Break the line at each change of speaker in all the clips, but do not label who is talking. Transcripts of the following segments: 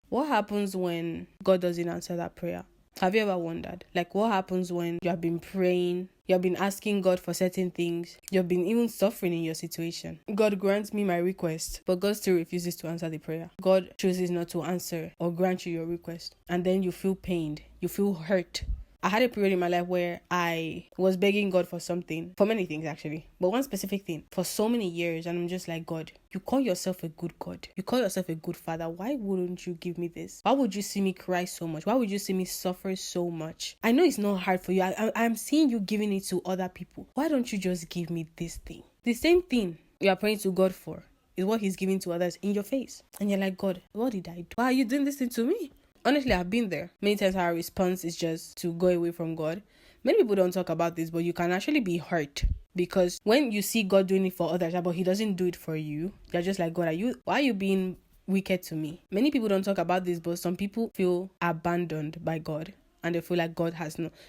What happens when God doesn't answer that prayer? Have you ever wondered? Like, what happens when you have been praying, you have been asking God for certain things, you have been even suffering in your situation? God grants me my request, but God still refuses to answer the prayer. God chooses not to answer or grant you your request. And then you feel pained, you feel hurt. I had a period in my life where I was begging God for something, for many things actually, but one specific thing for so many years, and I'm just like, God, you call yourself a good God. You call yourself a good father. Why wouldn't you give me this? Why would you see me cry so much? Why would you see me suffer so much? I know it's not hard for you. I'm seeing you giving it to other people. Why don't you just give me this thing? The same thing you are praying to God for is what he's giving to others in your face. And you're like, God, what did I do? Why are you doing this thing to me? Honestly, I've been there. Many times our response is just to go away from God. Many people don't talk about this, but you can actually be hurt. Because when you see God doing it for others, but he doesn't do it for you, you're just like, God, why are you being wicked to me? Many people don't talk about this, but some people feel abandoned by God. And they feel like God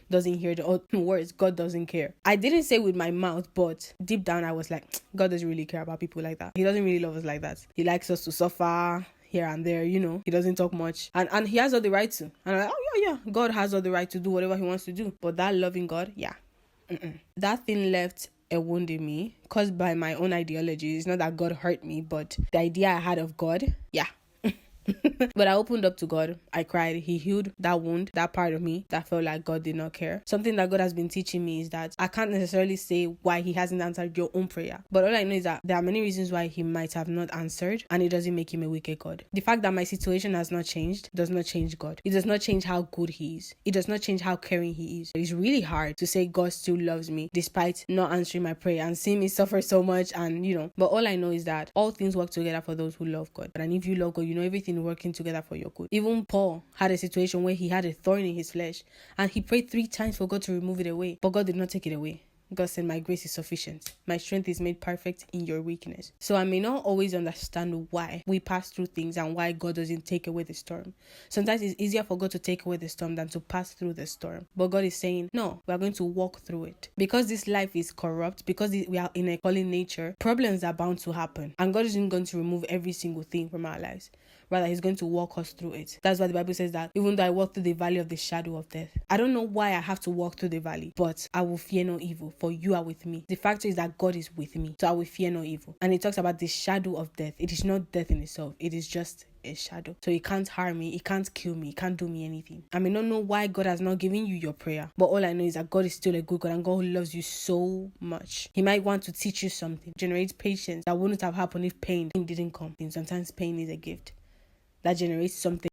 doesn't hear the words. God doesn't care. I didn't say with my mouth, but deep down I was like, God doesn't really care about people like that. He doesn't really love us like that. He likes us to suffer here and there, he doesn't talk much, and he has all the right to. And I'm like, oh yeah, God has all the right to do whatever he wants to do. But that loving God, that thing left a wound in me caused by my own ideology. It's not that God hurt me, but the idea I had of God, but I opened up to God. I cried. He healed that wound, that part of me that felt like God did not care. Something that God has been teaching me is that I can't necessarily say why he hasn't answered your own prayer. But all I know is that there are many reasons why he might have not answered, and it doesn't make him a wicked God. The fact that my situation has not changed does not change God. It does not change how good he is. It does not change how caring he is. It's really hard to say God still loves me despite not answering my prayer and seeing me suffer so much, and but all I know is that all things work together for those who love God. And if you love God, everything working together for your good. Even Paul had a situation where he had a thorn in his flesh, and he prayed 3 times for God to remove it away, but God did not take it away. God said, my grace is sufficient. My strength is made perfect in your weakness. So I may not always understand why we pass through things and why God doesn't take away the storm. Sometimes it's easier for God to take away the storm than to pass through the storm. But God is saying, no, we are going to walk through it. Because this life is corrupt, because we are in a fallen nature, problems are bound to happen. And God isn't going to remove every single thing from our lives. Rather, he's going to walk us through it. That's why the Bible says that even though I walk through the valley of the shadow of death, I don't know why I have to walk through the valley, but I will fear no evil, for you are with me. The fact is that God is with me, so I will fear no evil. And it talks about the shadow of death. It is not death in itself. It is just a shadow. So it can't harm me. It can't kill me. It can't do me anything. I may not know why God has not given you your prayer, but all I know is that God is still a good God, and God loves you so much. He might want to teach you something, generate patience that wouldn't have happened if pain didn't come. And sometimes pain is a gift that generates something